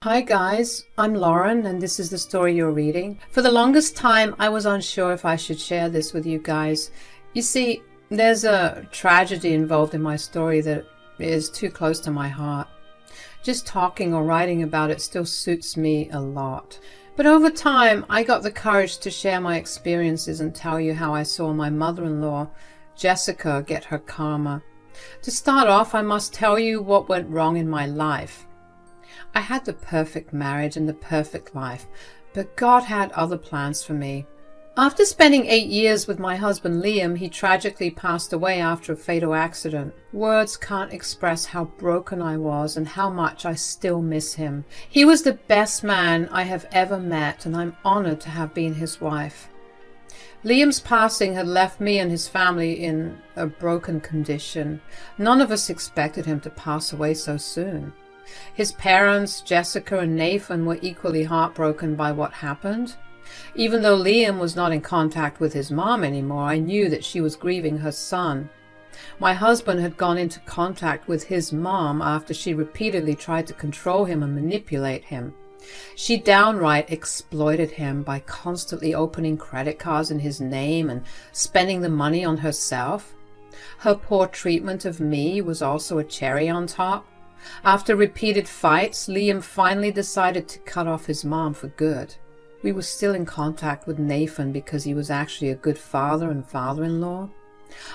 Hi guys, I'm Lauren and this is the story you're reading. For the longest time I was unsure if I should share this with you guys. You see, there's a tragedy involved in my story that is too close to my heart. Just talking or writing about it still suits me a lot. But over time I got the courage to share my experiences and tell you how I saw my mother-in-law, Jessica, get her karma. To start off, I must tell you what went wrong in my life. I had the perfect marriage and the perfect life, but God had other plans for me. After spending 8 years with my husband Liam, he tragically passed away after a fatal accident. Words can't express how broken I was and how much I still miss him. He was the best man I have ever met, and I'm honored to have been his wife. Liam's passing had left me and his family in a broken condition. None of us expected him to pass away so soon. His parents, Jessica and Nathan, were equally heartbroken by what happened. Even though Liam was not in contact with his mom anymore, I knew that she was grieving her son. My husband had gone into contact with his mom after she repeatedly tried to control him and manipulate him. She downright exploited him by constantly opening credit cards in his name and spending the money on herself. Her poor treatment of me was also a cherry on top. After repeated fights, Liam finally decided to cut off his mom for good. We were still in contact with Nathan because he was actually a good father and father-in-law.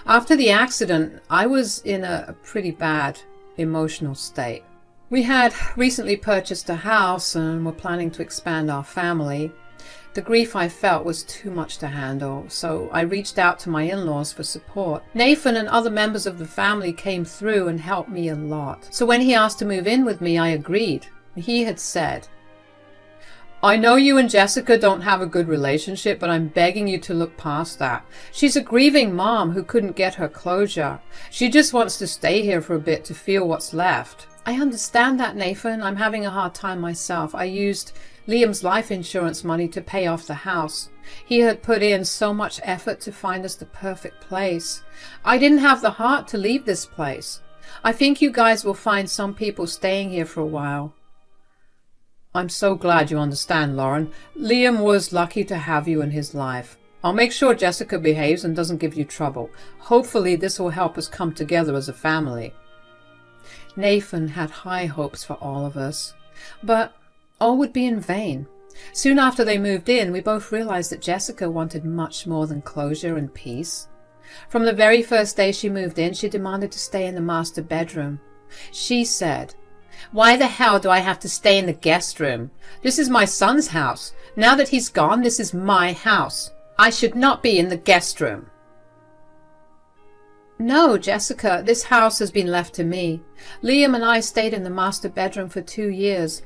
After the accident, I was in a pretty bad emotional state. We had recently purchased a house and were planning to expand our family. The grief I felt was too much to handle, so I reached out to my in-laws for support. Nathan and other members of the family came through and helped me a lot. So when he asked to move in with me, I agreed. He had said, "I know you and Jessica don't have a good relationship, but I'm begging you to look past that. She's a grieving mom who couldn't get her closure. She just wants to stay here for a bit to feel what's left." I understand that, Nathan. I'm having a hard time myself. I used Liam's life insurance money to pay off the house. He had put in so much effort to find us the perfect place. I didn't have the heart to leave this place. I think you guys will find some people staying here for a while. I'm so glad you understand, Lauren. Liam was lucky to have you in his life. I'll make sure Jessica behaves and doesn't give you trouble. Hopefully this will help us come together as a family. Nathan had high hopes for all of us, but all would be in vain. Soon after they moved in, we both realized that Jessica wanted much more than closure and peace. From the very first day she moved in, she demanded to stay in the master bedroom. She said, "Why the hell do I have to stay in the guest room? This is my son's house. Now that he's gone, this is my house. I should not be in the guest room." "No, Jessica, this house has been left to me. Liam and I stayed in the master bedroom for 2 years.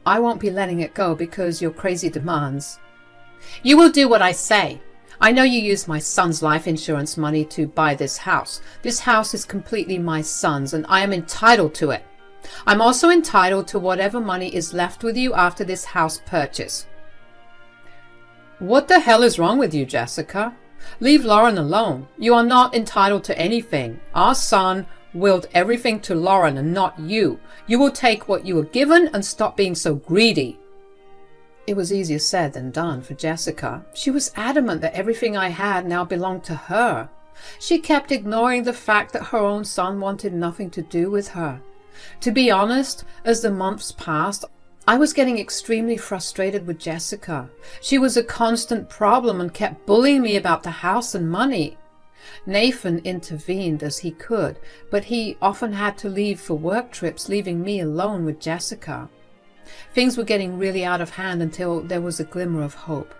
I won't be letting it go because your crazy demands." "You will do what I say. I know you used my son's life insurance money to buy this house. This house is completely my son's and I am entitled to it. I'm also entitled to whatever money is left with you after this house purchase." "What the hell is wrong with you, Jessica? Leave Lauren alone. You are not entitled to anything. Our son willed everything to Lauren and not you. You will take what you were given and stop being so greedy." It was easier said than done for Jessica. She was adamant that everything I had now belonged to her. She kept ignoring the fact that her own son wanted nothing to do with her. To be honest, as the months passed, I was getting extremely frustrated with Jessica. She was a constant problem and kept bullying me about the house and money. Nathan intervened as he could, but he often had to leave for work trips, leaving me alone with Jessica. Things were getting really out of hand until there was a glimmer of hope.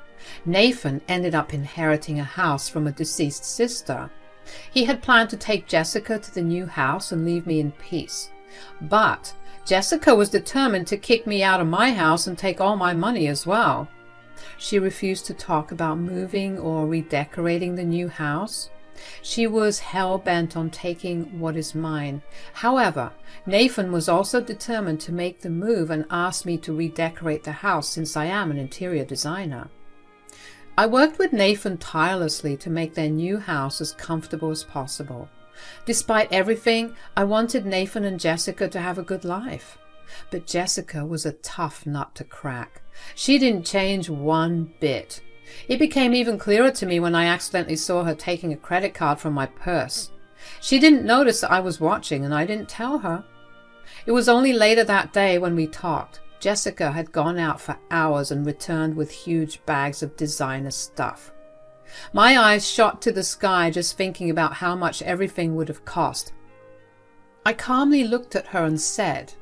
Nathan ended up inheriting a house from a deceased sister. He had planned to take Jessica to the new house and leave me in peace. But Jessica was determined to kick me out of my house and take all my money as well. She refused to talk about moving or redecorating the new house. She was hell-bent on taking what is mine. However, Nathan was also determined to make the move and asked me to redecorate the house since I am an interior designer. I worked with Nathan tirelessly to make their new house as comfortable as possible. Despite everything, I wanted Nathan and Jessica to have a good life. But Jessica was a tough nut to crack. She didn't change one bit. It became even clearer to me when I accidentally saw her taking a credit card from my purse. She didn't notice that I was watching, and I didn't tell her. It was only later that day when we talked. Jessica had gone out for hours and returned with huge bags of designer stuff. My eyes shot to the sky just thinking about how much everything would have cost. I calmly looked at her and said,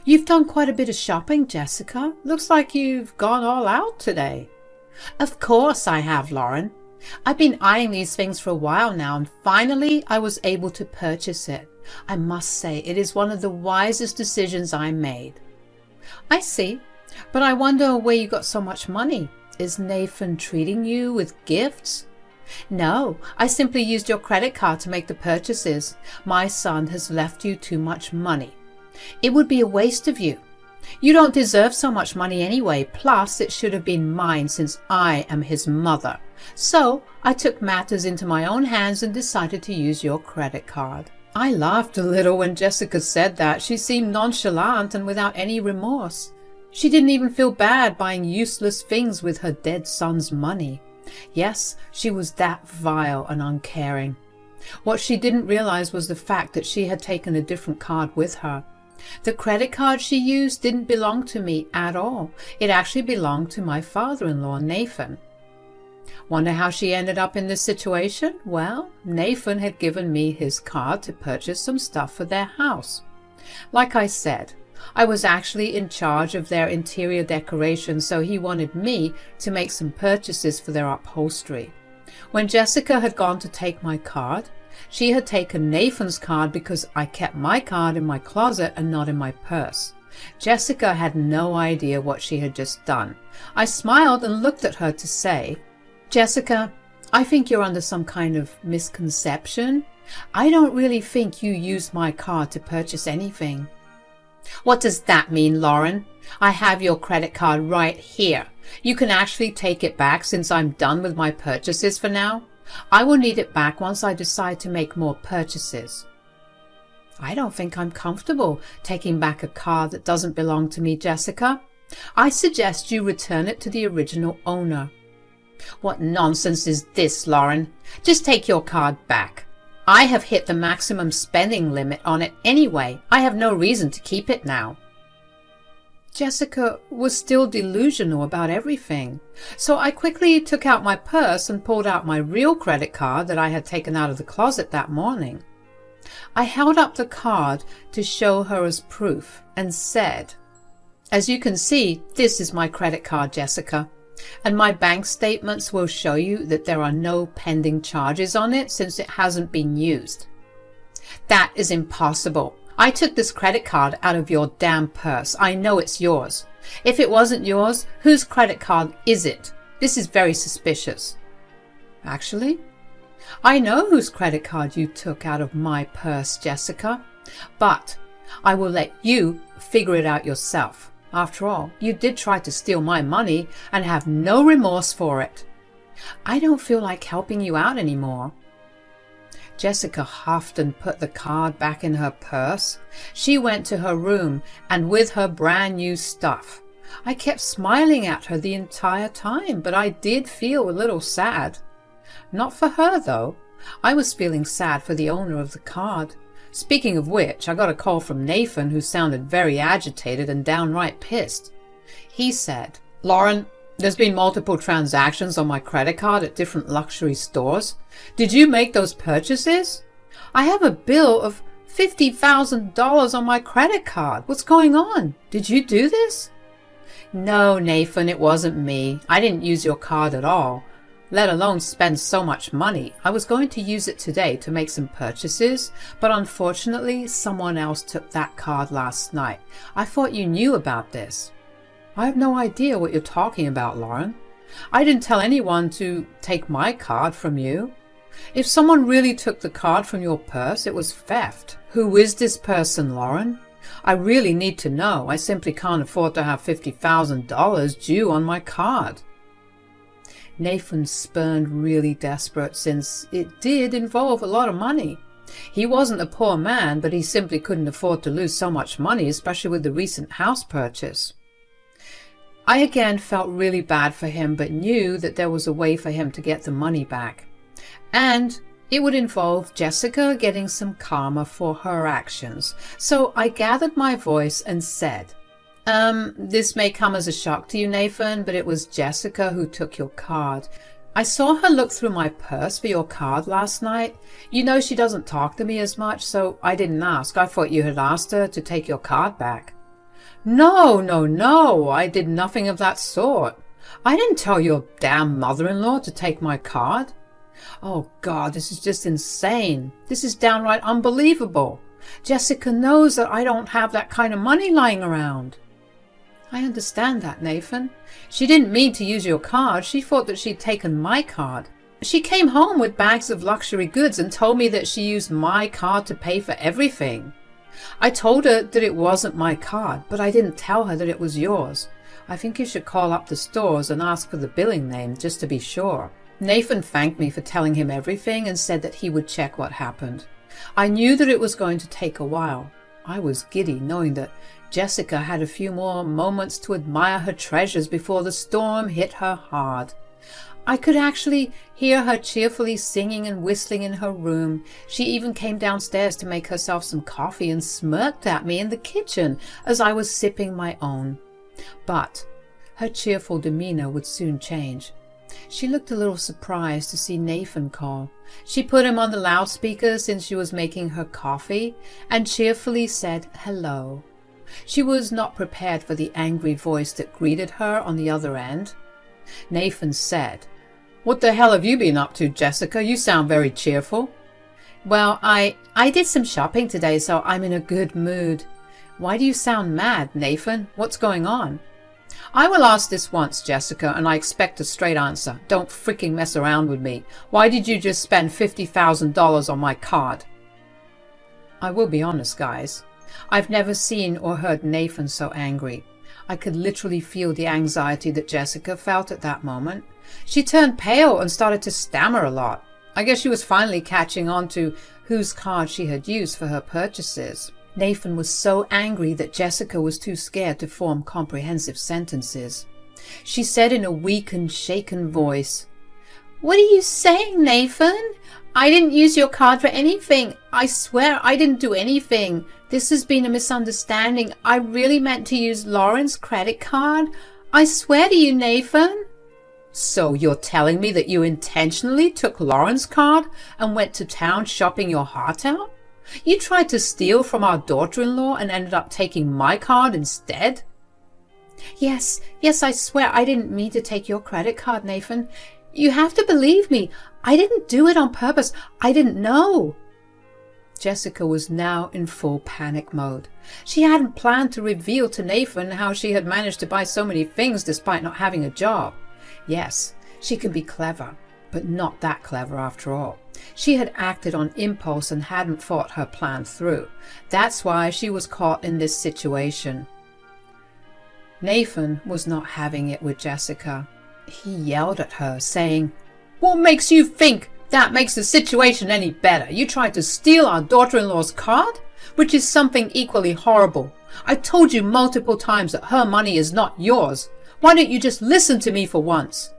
"You've done quite a bit of shopping, Jessica. Looks like you've gone all out today." "Of course I have, Lauren. I've been eyeing these things for a while now, and finally I was able to purchase it. I must say it is one of the wisest decisions I made." "I see, but I wonder where you got so much money. Is Nathan treating you with gifts?" "No, I simply used your credit card to make the purchases. My son has left you too much money. It would be a waste of you. You don't deserve so much money anyway, plus it should have been mine since I am his mother. So I took matters into my own hands and decided to use your credit card." I laughed a little when Jessica said that. She seemed nonchalant and without any remorse. She didn't even feel bad buying useless things with her dead son's money. Yes, she was that vile and uncaring. What she didn't realize was the fact that she had taken a different card with her. The credit card she used didn't belong to me at all. It actually belonged to my father-in-law, Nathan. Wonder how she ended up in this situation? Well, Nathan had given me his card to purchase some stuff for their house. Like I said, I was actually in charge of their interior decoration, so he wanted me to make some purchases for their upholstery. When Jessica had gone to take my card, she had taken Nathan's card because I kept my card in my closet and not in my purse. Jessica had no idea what she had just done. I smiled and looked at her to say, "Jessica, I think you're under some kind of misconception. I don't really think you used my card to purchase anything." "What does that mean, Lauren? I have your credit card right here. You can actually take it back since I'm done with my purchases for now. I will need it back once I decide to make more purchases." "I don't think I'm comfortable taking back a card that doesn't belong to me, Jessica. I suggest you return it to the original owner." "What nonsense is this, Lauren? Just take your card back. I have hit the maximum spending limit on it anyway. I have no reason to keep it now." Jessica was still delusional about everything, so I quickly took out my purse and pulled out my real credit card that I had taken out of the closet that morning. I held up the card to show her as proof and said, "As you can see, this is my credit card, Jessica. And my bank statements will show you that there are no pending charges on it since it hasn't been used." "That is impossible. I took this credit card out of your damn purse. I know it's yours. If it wasn't yours, whose credit card is it? This is very suspicious." "Actually, I know whose credit card you took out of my purse, Jessica. But I will let you figure it out yourself. After all, you did try to steal my money and have no remorse for it. I don't feel like helping you out anymore." Jessica huffed and put the card back in her purse. She went to her room and with her brand new stuff. I kept smiling at her the entire time, but I did feel a little sad. Not for her, though. I was feeling sad for the owner of the card. Speaking of which, I got a call from Nathan, who sounded very agitated and downright pissed. He said, "Lauren, there's been multiple transactions on my credit card at different luxury stores. Did you make those purchases? I have a bill of $50,000 on my credit card. What's going on? Did you do this?" "No, Nathan, it wasn't me. I didn't use your card at all, let alone spend so much money. I was going to use it today to make some purchases, but unfortunately someone else took that card last night. I thought you knew about this." "I have no idea what you're talking about, Lauren. I didn't tell anyone to take my card from you. If someone really took the card from your purse, it was theft. Who is this person, Lauren? I really need to know. I simply can't afford to have $50,000 due on my card." Nathan spurned really desperate, since it did involve a lot of money. He wasn't a poor man, but he simply couldn't afford to lose so much money, especially with the recent house purchase. I again felt really bad for him, but knew that there was a way for him to get the money back. And it would involve Jessica getting some karma for her actions. So I gathered my voice and said, this may come as a shock to you, Nathan, but it was Jessica who took your card. I saw her look through my purse for your card last night. You know she doesn't talk to me as much, so I didn't ask. I thought you had asked her to take your card back. No, I did nothing of that sort. I didn't tell your damn mother-in-law to take my card. Oh God, this is just insane. This is downright unbelievable. Jessica knows that I don't have that kind of money lying around. I understand that, Nathan. She didn't mean to use your card. She thought that she'd taken my card. She came home with bags of luxury goods and told me that she used my card to pay for everything. I told her that it wasn't my card, but I didn't tell her that it was yours. I think you should call up the stores and ask for the billing name just to be sure. Nathan thanked me for telling him everything and said that he would check what happened. I knew that it was going to take a while. I was giddy knowing that Jessica had a few more moments to admire her treasures before the storm hit her hard. I could actually hear her cheerfully singing and whistling in her room. She even came downstairs to make herself some coffee and smirked at me in the kitchen as I was sipping my own. But her cheerful demeanor would soon change. She looked a little surprised to see Nathan call. She put him on the loudspeaker since she was making her coffee and cheerfully said hello. She was not prepared for the angry voice that greeted her on the other end. Nathan said, "What the hell have you been up to, Jessica? You sound very cheerful." "Well, I did some shopping today, so I'm in a good mood." "Why do you sound mad, Nathan? What's going on?" "I will ask this once, Jessica, and I expect a straight answer. Don't freaking mess around with me. Why did you just spend $50,000 on my card?" I will be honest, guys. I've never seen or heard Nathan so angry. I could literally feel the anxiety that Jessica felt at that moment. She turned pale and started to stammer a lot. I guess she was finally catching on to whose card she had used for her purchases. Nathan was so angry that Jessica was too scared to form comprehensive sentences. She said in a weak and shaken voice, "What are you saying, Nathan? I didn't use your card for anything. I swear I didn't do anything. This has been a misunderstanding. I really meant to use Lauren's credit card. I swear to you, Nathan." "So you're telling me that you intentionally took Lauren's card and went to town shopping your heart out? You tried to steal from our daughter-in-law and ended up taking my card instead?" Yes, I swear I didn't mean to take your credit card, Nathan. You have to believe me. I didn't do it on purpose. I didn't know." Jessica was now in full panic mode. She hadn't planned to reveal to Nathan how she had managed to buy so many things despite not having a job. Yes, she could be clever, but not that clever after all. She had acted on impulse and hadn't thought her plan through. That's why she was caught in this situation. Nathan was not having it with Jessica. He yelled at her, saying, "What makes you think that makes the situation any better? You tried to steal our daughter-in-law's card, which is something equally horrible. I told you multiple times that her money is not yours. Why don't you just listen to me for once?"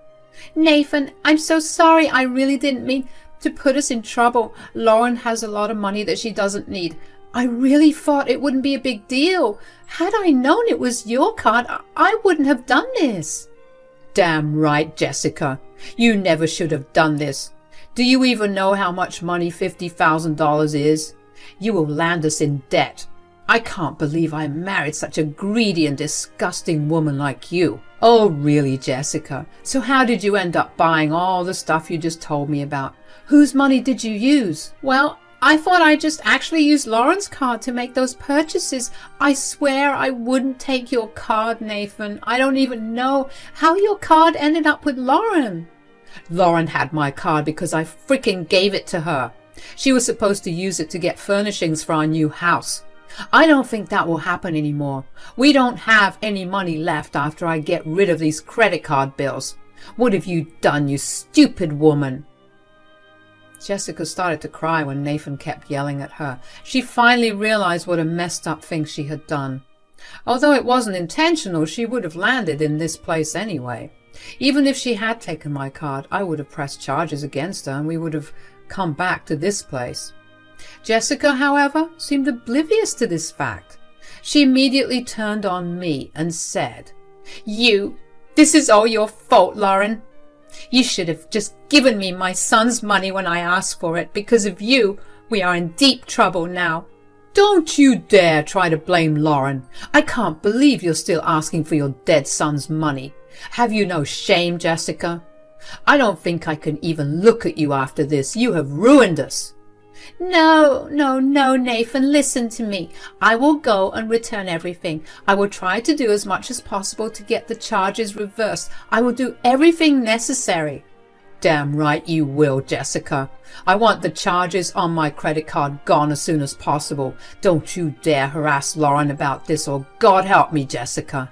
"Nathan, I'm so sorry. I really didn't mean to put us in trouble. Lauren has a lot of money that she doesn't need. I really thought it wouldn't be a big deal. Had I known it was your card, I wouldn't have done this." "Damn right, Jessica. You never should have done this. Do you even know how much money $50,000 is? You will land us in debt. I can't believe I married such a greedy and disgusting woman like you." "Oh, really, Jessica? So how did you end up buying all the stuff you just told me about? Whose money did you use?" "Well, I thought I just actually used Lauren's card to make those purchases. I swear I wouldn't take your card, Nathan. I don't even know how your card ended up with Lauren." "Lauren had my card because I freaking gave it to her. She was supposed to use it to get furnishings for our new house. I don't think that will happen anymore. We don't have any money left after I get rid of these credit card bills. What have you done, you stupid woman?" Jessica started to cry when Nathan kept yelling at her. She finally realized what a messed up thing she had done. Although it wasn't intentional, she would have landed in this place anyway. Even if she had taken my card, I would have pressed charges against her and we would have come back to this place. Jessica, however, seemed oblivious to this fact. She immediately turned on me and said, This is all your fault, Lauren. You should have just given me my son's money when I asked for it. Because of you, we are in deep trouble now. Don't you dare try to blame Lauren. I can't believe you're still asking for your dead son's money. Have you no shame, Jessica? I don't think I can even look at you after this. You have ruined us. No, Nathan, listen to me. I will go and return everything. I will try to do as much as possible to get the charges reversed. I will do everything necessary. Damn right you will, Jessica. I want the charges on my credit card gone as soon as possible. Don't you dare harass Lauren about this, or God help me, Jessica.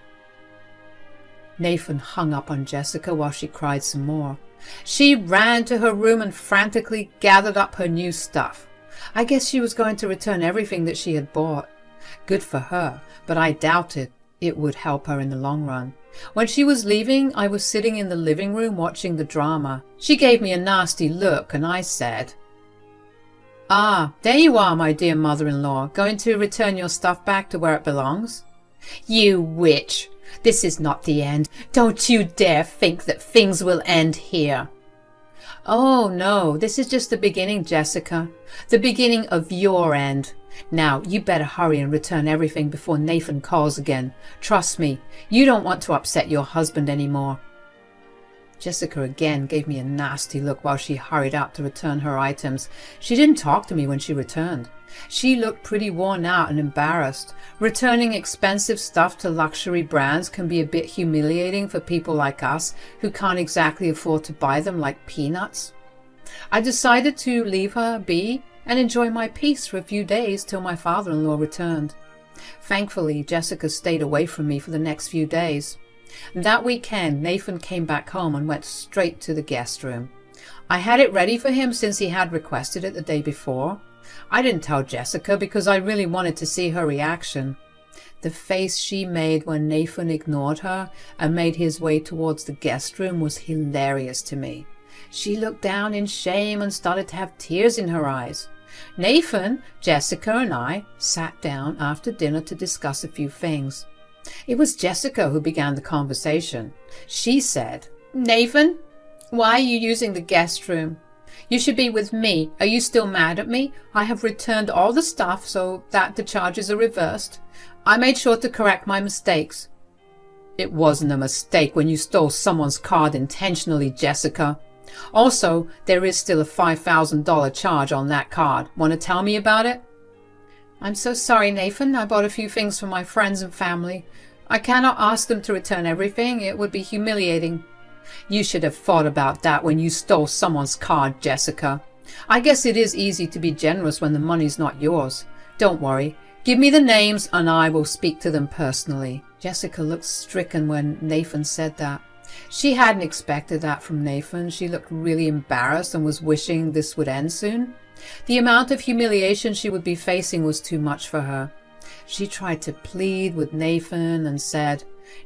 Nathan hung up on Jessica while she cried some more. She ran to her room and frantically gathered up her new stuff. I guess she was going to return everything that she had bought. Good for her, but I doubted it would help her in the long run. When she was leaving, I was sitting in the living room watching the drama. She gave me a nasty look and I said, "Ah, there you are, my dear mother-in-law, going to return your stuff back to where it belongs?" You witch! This is not the end. Don't you dare think that things will end here. Oh no, this is just the beginning, Jessica. The beginning of your end. Now, you better hurry and return everything before Nathan calls again. Trust me, you don't want to upset your husband anymore. Jessica again gave me a nasty look while she hurried out to return her items. She didn't talk to me when she returned. She looked pretty worn out and embarrassed. Returning expensive stuff to luxury brands can be a bit humiliating for people like us who can't exactly afford to buy them like peanuts. I decided to leave her be and enjoy my peace for a few days till my father-in-law returned. Thankfully, Jessica stayed away from me for the next few days. That weekend, Nathan came back home and went straight to the guest room. I had it ready for him since he had requested it the day before. I didn't tell Jessica because I really wanted to see her reaction. The face she made when Nathan ignored her and made his way towards the guest room was hilarious to me. She looked down in shame and started to have tears in her eyes. Nathan, Jessica and I sat down after dinner to discuss a few things. It was Jessica who began the conversation. She said, "Nathan, why are you using the guest room? You should be with me. Are you still mad at me? I have returned all the stuff so that the charges are reversed. I made sure to correct my mistakes." It wasn't a mistake when you stole someone's card intentionally, Jessica. Also, there is still a $5,000 charge on that card. Want to tell me about it? I'm so sorry, Nathan. I bought a few things for my friends and family. I cannot ask them to return everything. It would be humiliating. You should have thought about that when you stole someone's card, Jessica. I guess it is easy to be generous when the money's not yours. Don't worry. Give me the names and I will speak to them personally. Jessica looked stricken when Nathan said that. She hadn't expected that from Nathan. She looked really embarrassed and was wishing this would end soon. The amount of humiliation she would be facing was too much for her. She tried to plead with Nathan and said,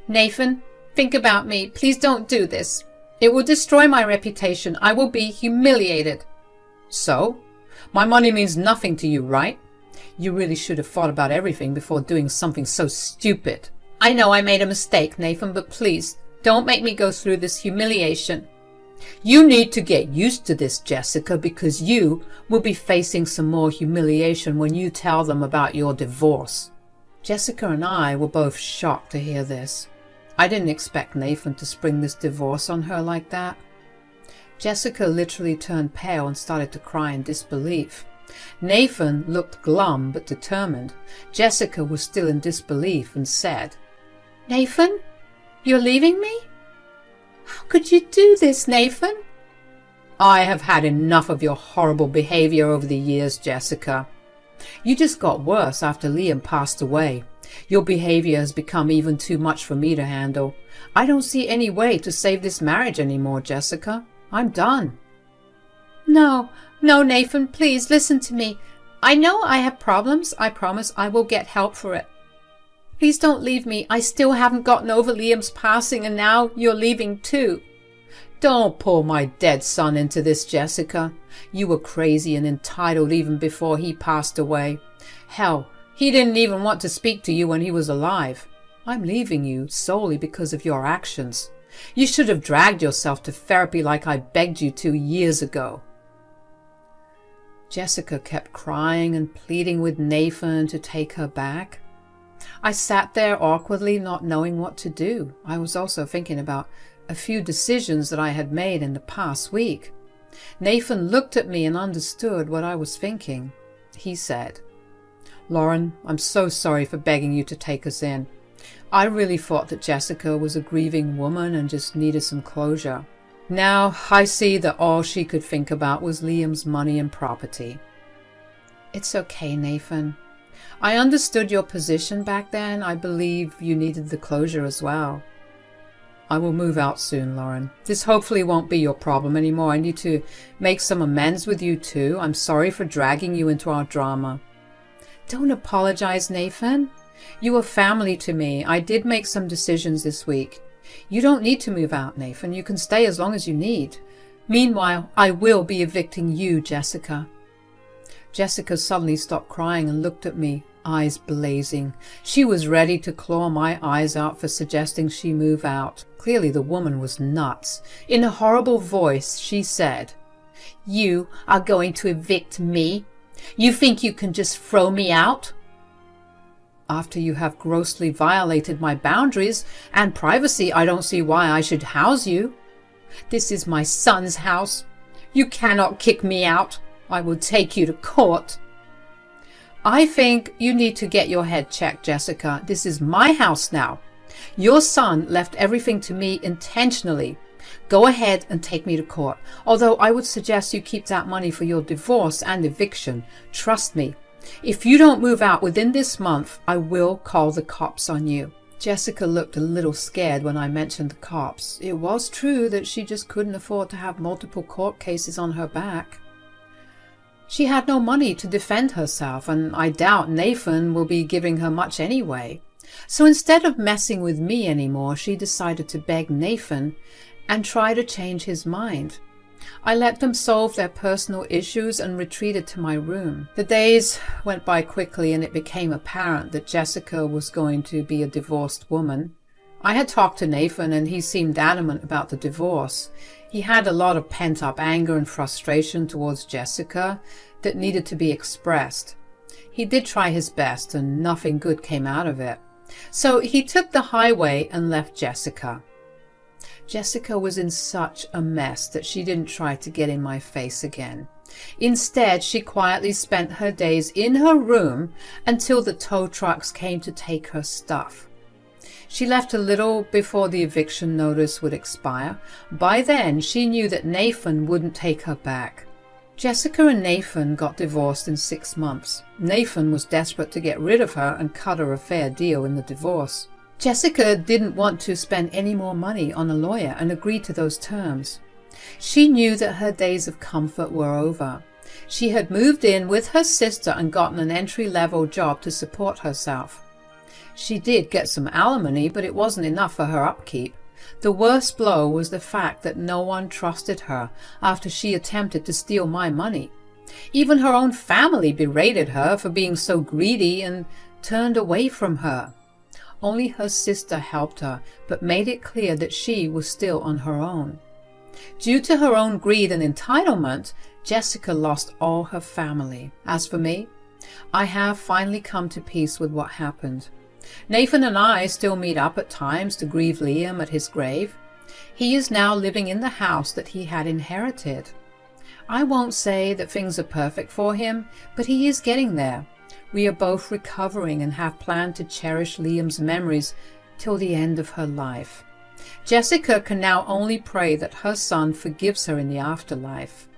"Nathan, think about me. Please don't do this. It will destroy my reputation. I will be humiliated." So? My money means nothing to you, right? You really should have thought about everything before doing something so stupid. I know I made a mistake, Nathan, but please, don't make me go through this humiliation. You need to get used to this, Jessica, because you will be facing some more humiliation when you tell them about your divorce. Jessica and I were both shocked to hear this. I didn't expect Nathan to spring this divorce on her like that. Jessica literally turned pale and started to cry in disbelief. Nathan looked glum but determined. Jessica was still in disbelief and said, "Nathan, you're leaving me? How could you do this, Nathan?" I have had enough of your horrible behavior over the years, Jessica. You just got worse after Liam passed away. Your behavior has become even too much for me to handle. I don't see any way to save this marriage anymore, Jessica. I'm done. No, no, Nathan, please listen to me. I know I have problems. I promise I will get help for it. Please don't leave me. I still haven't gotten over Liam's passing, and now you're leaving too. Don't pull my dead son into this, Jessica. You were crazy and entitled even before he passed away. Hell, he didn't even want to speak to you when he was alive. I'm leaving you solely because of your actions. You should have dragged yourself to therapy like I begged you to years ago. Jessica kept crying and pleading with Nathan to take her back. I sat there awkwardly, not knowing what to do. I was also thinking about a few decisions that I had made in the past week. Nathan looked at me and understood what I was thinking. He said, "Lauren, I'm so sorry for begging you to take us in. I really thought that Jessica was a grieving woman and just needed some closure. Now I see that all she could think about was Liam's money and property." It's okay, Nathan. I understood your position back then. I believe you needed the closure as well. I will move out soon, Lauren. This hopefully won't be your problem anymore. I need to make some amends with you too. I'm sorry for dragging you into our drama. Don't apologize, Nathan. You are family to me. I did make some decisions this week. You don't need to move out, Nathan. You can stay as long as you need. Meanwhile, I will be evicting you, Jessica. Jessica suddenly stopped crying and looked at me, eyes blazing. She was ready to claw my eyes out for suggesting she move out. Clearly the woman was nuts. In a horrible voice, she said, "You are going to evict me? You think you can just throw me out? After you have grossly violated my boundaries and privacy, I don't see why I should house you. This is my son's house. You cannot kick me out. I will take you to court." I think you need to get your head checked, Jessica. This is my house now. Your son left everything to me intentionally. Go ahead and take me to court. Although I would suggest you keep that money for your divorce and eviction. Trust me. If you don't move out within this month, I will call the cops on you. Jessica looked a little scared when I mentioned the cops. It was true that she just couldn't afford to have multiple court cases on her back. She had no money to defend herself, and I doubt Nathan will be giving her much anyway. So instead of messing with me anymore, she decided to beg Nathan and try to change his mind. I let them solve their personal issues and retreated to my room. The days went by quickly and it became apparent that Jessica was going to be a divorced woman. I had talked to Nathan and he seemed adamant about the divorce. He had a lot of pent-up anger and frustration towards Jessica that needed to be expressed. He did try his best and nothing good came out of it. So he took the highway and left Jessica. Jessica was in such a mess that she didn't try to get in my face again. Instead, she quietly spent her days in her room until the tow trucks came to take her stuff. She left a little before the eviction notice would expire. By then, she knew that Nathan wouldn't take her back. Jessica and Nathan got divorced in 6 months. Nathan was desperate to get rid of her and cut her a fair deal in the divorce. Jessica didn't want to spend any more money on a lawyer and agreed to those terms. She knew that her days of comfort were over. She had moved in with her sister and gotten an entry-level job to support herself. She did get some alimony, but it wasn't enough for her upkeep. The worst blow was the fact that no one trusted her after she attempted to steal my money. Even her own family berated her for being so greedy and turned away from her. Only her sister helped her, but made it clear that she was still on her own. Due to her own greed and entitlement, Jessica lost all her family. As for me, I have finally come to peace with what happened. Nathan and I still meet up at times to grieve Liam at his grave. He is now living in the house that he had inherited. I won't say that things are perfect for him, but he is getting there. We are both recovering and have planned to cherish Liam's memories till the end of her life. Jessica can now only pray that her son forgives her in the afterlife.